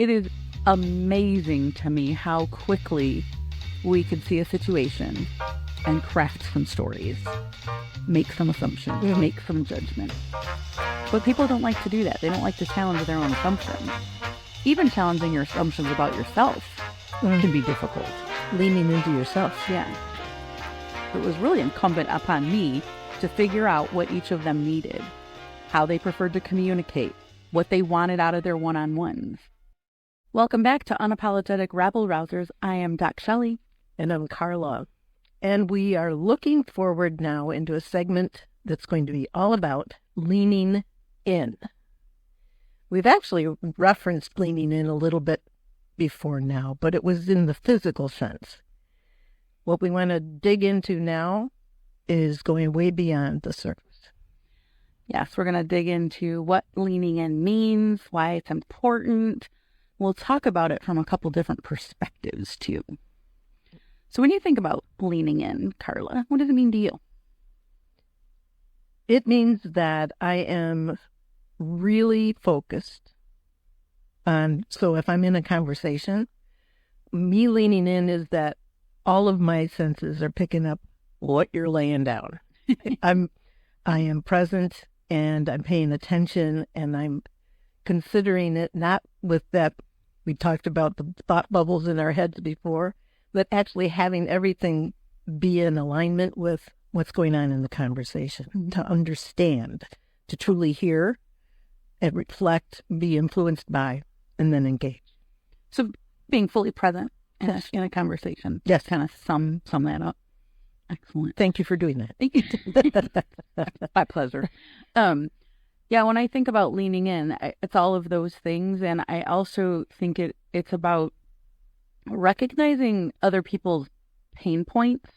It is amazing to me how quickly we can see a situation and craft some stories, make some assumptions, make some judgments. But people don't like to do that. They don't like to challenge their own assumptions. Even challenging your assumptions about yourself can be difficult. Leaning into yourself. Yeah. It was really incumbent upon me to figure out what each of them needed, how they preferred to communicate, what they wanted out of their one-on-ones. Welcome back to Unapologetic Rabble Rousers. I am DocShellie. And I'm Carla. And we are looking forward now into a segment that's going to be all about leaning in. We've actually referenced leaning in a little bit before now, but it was in the physical sense. What we want to dig into now is going way beyond the surface. Yes, we're going to dig into what leaning in means, why it's important. We'll talk about it from a couple different perspectives, too. So when you think about leaning in, Carla, what does it mean to you? It means that I am really focused on, so if I'm in a conversation, me leaning in is that all of my senses are picking up what you're laying down. I am present and I'm paying attention and I'm considering it not with that, we talked about the thought bubbles in our heads before, but actually having everything be in alignment with what's going on in the conversation, to understand, to truly hear and reflect, be influenced by, and then engage. So being fully present in a conversation. Yes. Kind of sum that up. Excellent. Thank you for doing that. My pleasure. Yeah, when I think about leaning in, it's all of those things. And I also think it's about recognizing other people's pain points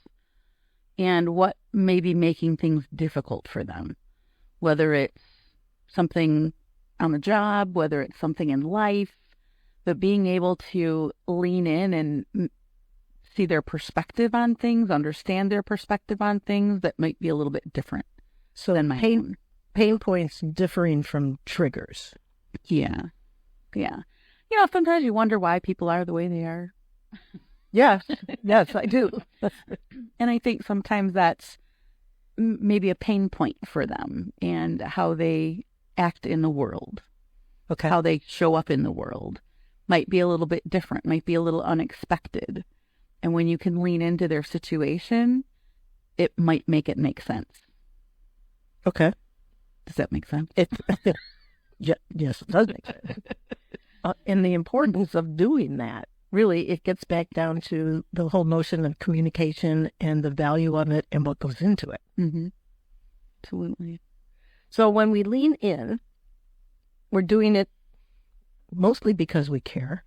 and what may be making things difficult for them, whether it's something on the job, whether it's something in life, but being able to lean in and see their perspective on things, understand their perspective on things that might be a little bit different than my own. Pain points differing from triggers. Yeah. Yeah. You know, sometimes you wonder why people are the way they are. Yes, I do. And I think sometimes that's maybe a pain point for them and how they act in the world. Okay. How they show up in the world might be a little bit different, might be a little unexpected. And when you can lean into their situation, it might make sense. Okay. Does that make sense? Yes, it does make sense. And the importance of doing that, really, it gets back down to the whole notion of communication and the value of it and what goes into it. Mm-hmm. Absolutely. So when we lean in, we're doing it mostly because we care.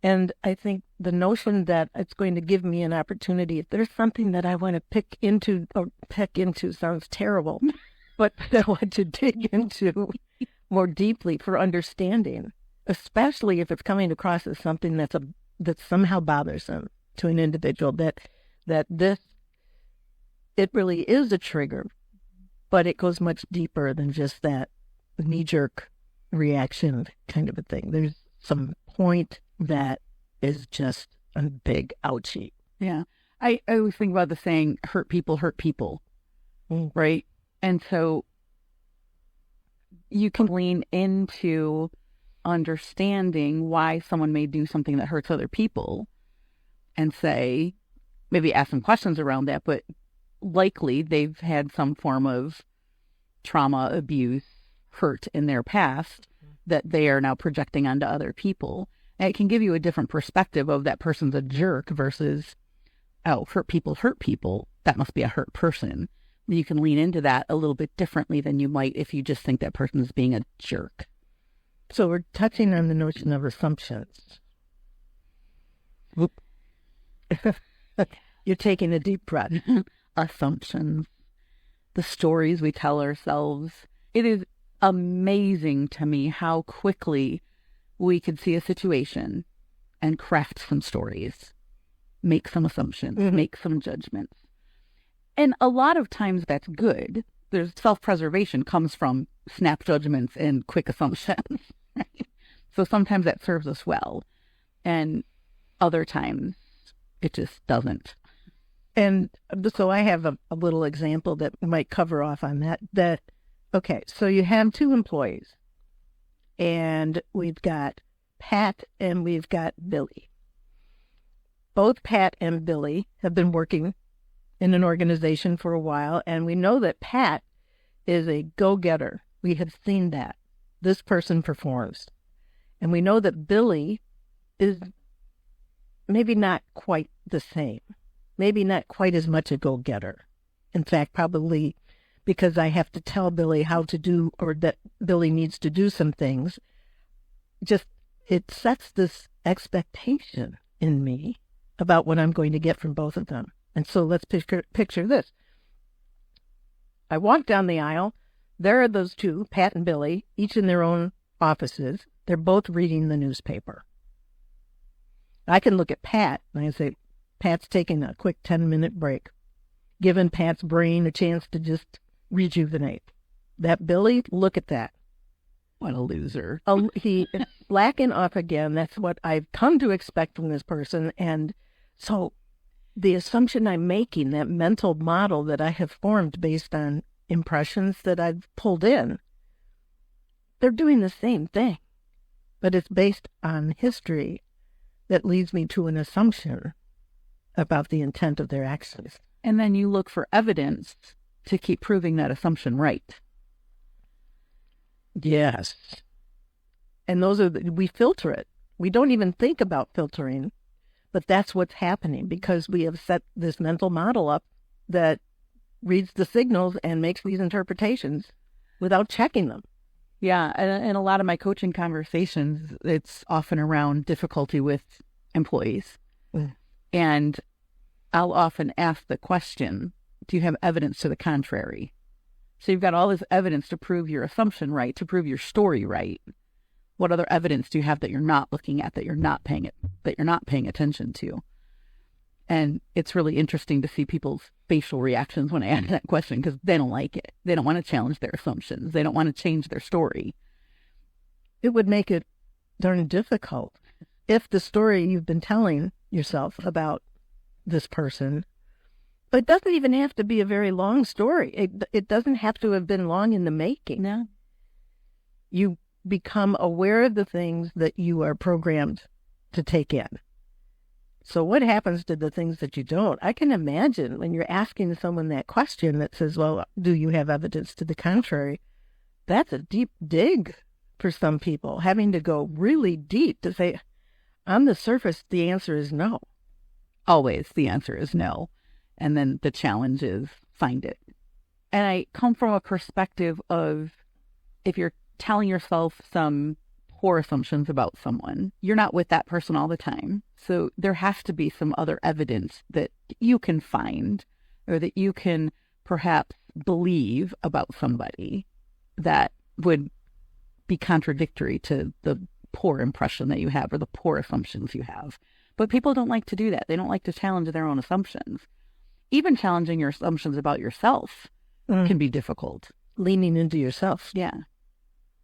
And I think the notion that it's going to give me an opportunity, if there's something that I want to peck into sounds terrible, but I want to dig into more deeply for understanding, especially if it's coming across as something that's somehow bothersome to an individual, that it really is a trigger, but it goes much deeper than just that knee-jerk reaction kind of a thing. There's some point that is just a big ouchie. Yeah. I always think about the saying, hurt people, right? And so you can lean into understanding why someone may do something that hurts other people and say, maybe ask some questions around that, but likely they've had some form of trauma, abuse, hurt in their past that they are now projecting onto other people. And it can give you a different perspective of that person's a jerk versus, oh, hurt people, that must be a hurt person. You can lean into that a little bit differently than you might if you just think that person is being a jerk. So we're touching on the notion of assumptions. Whoop. You're taking a deep breath. Assumptions. The stories we tell ourselves. It is amazing to me how quickly we could see a situation and craft some stories, make some assumptions, make some judgments. And a lot of times that's good. There's self-preservation comes from snap judgments and quick assumptions. Right? So sometimes that serves us well, and other times it just doesn't. And so I have a little example that might cover off on that. Okay, so you have two employees, and we've got Pat and we've got Billy. Both Pat and Billy have been working in an organization for a while, and we know that Pat is a go-getter. We have seen that. This person performs. And we know that Billy is maybe not quite the same, maybe not quite as much a go-getter. In fact, probably because I have to tell Billy how to do, or that Billy needs to do some things, just it sets this expectation in me about what I'm going to get from both of them. And so let's picture this. I walk down the aisle. There are those two, Pat and Billy, each in their own offices. They're both reading the newspaper. I can look at Pat and I say, Pat's taking a quick 10-minute break, giving Pat's brain a chance to just rejuvenate. That Billy, look at that. What a loser. He is slacking off again. That's what I've come to expect from this person. And so the assumption I'm making, that mental model that I have formed based on impressions that I've pulled in, they're doing the same thing, but it's based on history that leads me to an assumption about the intent of their actions. And then you look for evidence to keep proving that assumption right. Yes. And we filter it. We don't even think about filtering, but that's what's happening because we have set this mental model up that reads the signals and makes these interpretations without checking them. Yeah, and in a lot of my coaching conversations, it's often around difficulty with employees. And I'll often ask the question, do you have evidence to the contrary? So you've got all this evidence to prove your assumption right, to prove your story right. What other evidence do you have that you're not looking at, that you're not paying attention to? And it's really interesting to see people's facial reactions when I ask that question because they don't like it. They don't want to challenge their assumptions. They don't want to change their story. It would make it darn difficult if the story you've been telling yourself about this person, but it doesn't even have to be a very long story. It doesn't have to have been long in the making. No. You become aware of the things that you are programmed to take in. So what happens to the things that you don't? I can imagine when you're asking someone that question that says, well, do you have evidence to the contrary? That's a deep dig for some people, having to go really deep to say, on the surface, the answer is no. Always the answer is no. And then the challenge is find it. And I come from a perspective of if you're telling yourself some poor assumptions about someone, you're not with that person all the time. So there has to be some other evidence that you can find or that you can perhaps believe about somebody that would be contradictory to the poor impression that you have or the poor assumptions you have. But people don't like to do that. They don't like to challenge their own assumptions. Even challenging your assumptions about yourself can be difficult. Leaning into yourself. Yeah.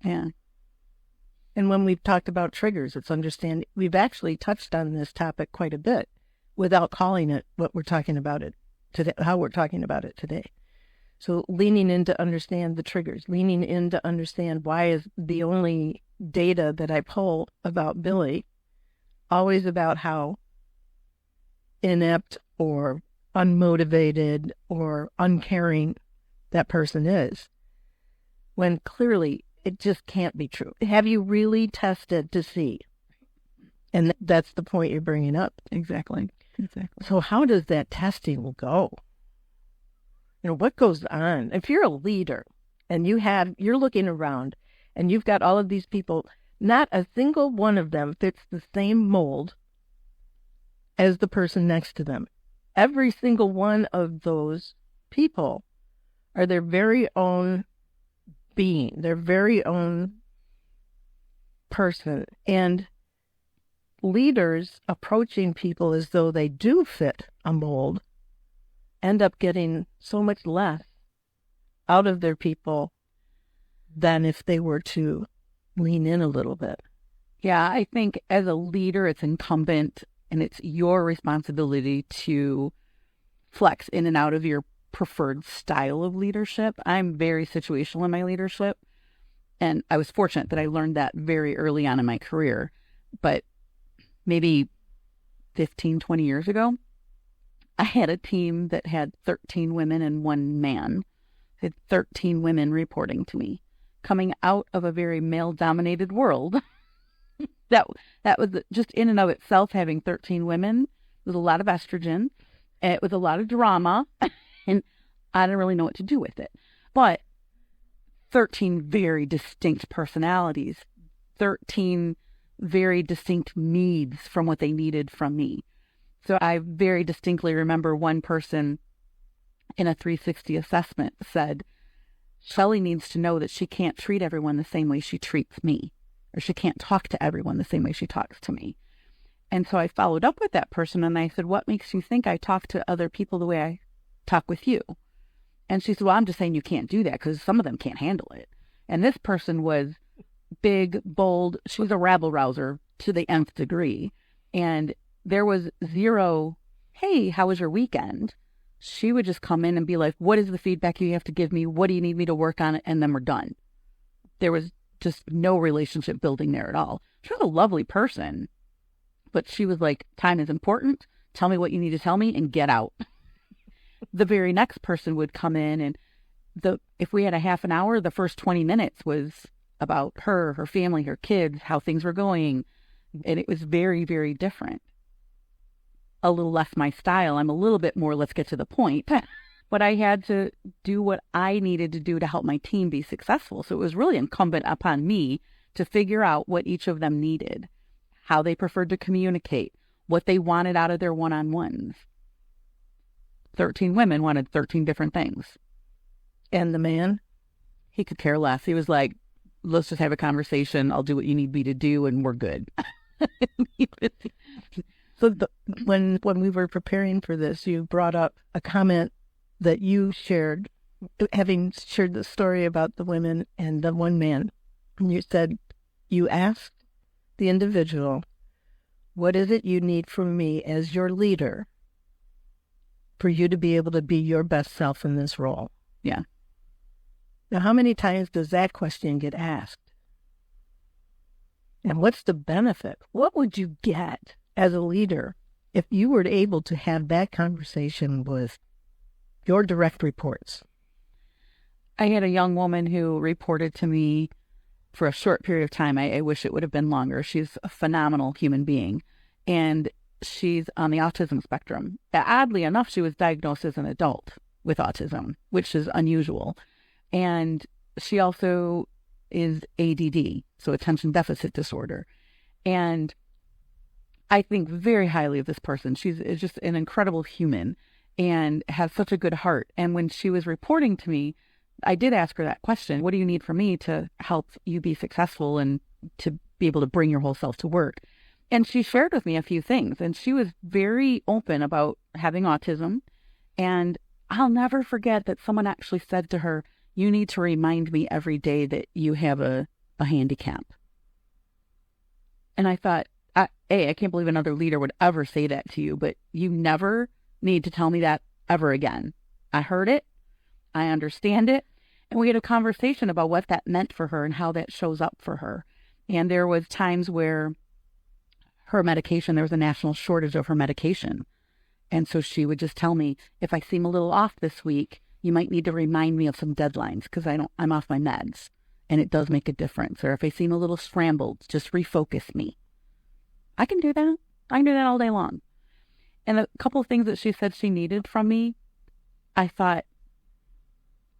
Yeah. And when we've talked about triggers, it's understanding. We've actually touched on this topic quite a bit without calling it what we're talking about it today, how we're talking about it today. So leaning in to understand the triggers, leaning in to understand why is the only data that I pull about Billy always about how inept or unmotivated or uncaring that person is, when clearly it just can't be true. Have you really tested to see? And that's the point you're bringing up. Exactly. So how does that testing go? You know, what goes on? If you're a leader and you're looking around and you've got all of these people, not a single one of them fits the same mold as the person next to them. Every single one of those people are their very own being, their very own person. And leaders approaching people as though they do fit a mold end up getting so much less out of their people than if they were to lean in a little bit. Yeah, I think as a leader, it's incumbent and it's your responsibility to flex in and out of your preferred style of leadership. I'm very situational in my leadership. And I was fortunate that I learned that very early on in my career. But maybe 15, 20 years ago, I had a team that had 13 women and one man. I had 13 women reporting to me, coming out of a very male-dominated world. that was just in and of itself, having 13 women with a lot of estrogen. It was a lot of drama, and I didn't really know what to do with it. But 13 very distinct personalities, 13 very distinct needs from what they needed from me. So I very distinctly remember one person in a 360 assessment said, Shelley needs to know that she can't treat everyone the same way she treats me, or she can't talk to everyone the same way she talks to me. And so I followed up with that person and I said, what makes you think I talk to other people the way I talk with you? And she said, well, I'm just saying you can't do that because some of them can't handle it. And this person was big, bold. She was a rabble rouser to the nth degree. And there was zero, hey, how was your weekend? She would just come in and be like, what is the feedback you have to give me? What do you need me to work on? And then we're done. There was just no relationship building there at all. She was a lovely person, but she was like, time is important. Tell me what you need to tell me and get out. The very next person would come in and if we had a half an hour, the first 20 minutes was about her family, her kids, how things were going. And it was very, very different. A little less my style. I'm a little bit more, let's get to the point. But I had to do what I needed to do to help my team be successful. So it was really incumbent upon me to figure out what each of them needed, how they preferred to communicate, what they wanted out of their one-on-ones. 13 women wanted 13 different things. And the man? He could care less. He was like, let's just have a conversation. I'll do what you need me to do and we're good. So when we were preparing for this, you brought up a comment that you shared, having shared the story about the women and the one man. And you said, you asked the individual, what is it you need from me as your leader for you to be able to be your best self in this role? Yeah. Now, how many times does that question get asked? And what's the benefit? What would you get as a leader if you were able to have that conversation with your direct reports? I had a young woman who reported to me for a short period of time. I wish it would have been longer. She's a phenomenal human being, and she's on the autism spectrum. Oddly enough, she was diagnosed as an adult with autism, which is unusual. And she also is ADD, so attention deficit disorder. And I think very highly of this person. She's just an incredible human and has such a good heart. And when she was reporting to me, I did ask her that question. What do you need from me to help you be successful and to be able to bring your whole self to work? And she shared with me a few things, and she was very open about having autism. And I'll never forget that someone actually said to her, you need to remind me every day that you have a handicap. And I thought, I can't believe another leader would ever say that to you, but you never need to tell me that ever again. I heard it. I understand it. And we had a conversation about what that meant for her and how that shows up for her. And there was times where her medication, there was a national shortage of her medication. And so she would just tell me, if I seem a little off this week, you might need to remind me of some deadlines because I'm off my meds and it does make a difference. Or if I seem a little scrambled, just refocus me. I can do that. I can do that all day long. And a couple of things that she said she needed from me, I thought,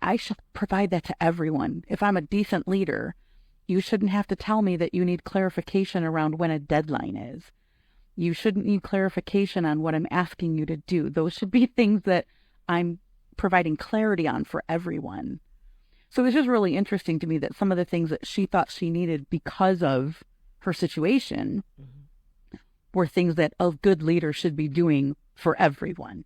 I should provide that to everyone. If I'm a decent leader, you shouldn't have to tell me that you need clarification around when a deadline is. You shouldn't need clarification on what I'm asking you to do. Those should be things that I'm providing clarity on for everyone. So it was just really interesting to me that some of the things that she thought she needed because of her situation were things that a good leader should be doing for everyone.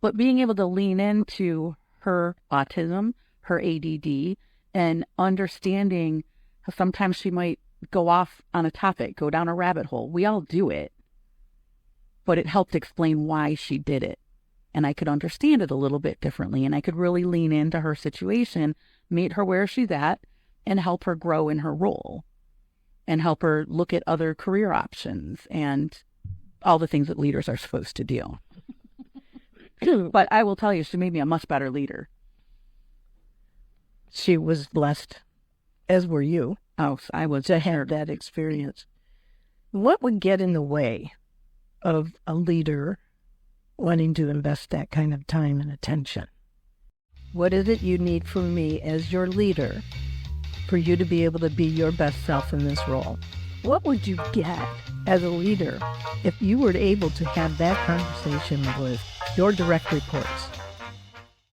But being able to lean into her autism, her ADD, and understanding how sometimes she might go off on a topic, go down a rabbit hole. We all do it. But it helped explain why she did it. And I could understand it a little bit differently. And I could really lean into her situation, meet her where she's at, and help her grow in her role. And help her look at other career options and all the things that leaders are supposed to do. But I will tell you, she made me a much better leader. She was blessed, as were you. Oh, I was to have that experience. What would get in the way of a leader wanting to invest that kind of time and attention? What is it you need from me as your leader for you to be able to be your best self in this role? What would you get as a leader if you were able to have that conversation with your direct reports?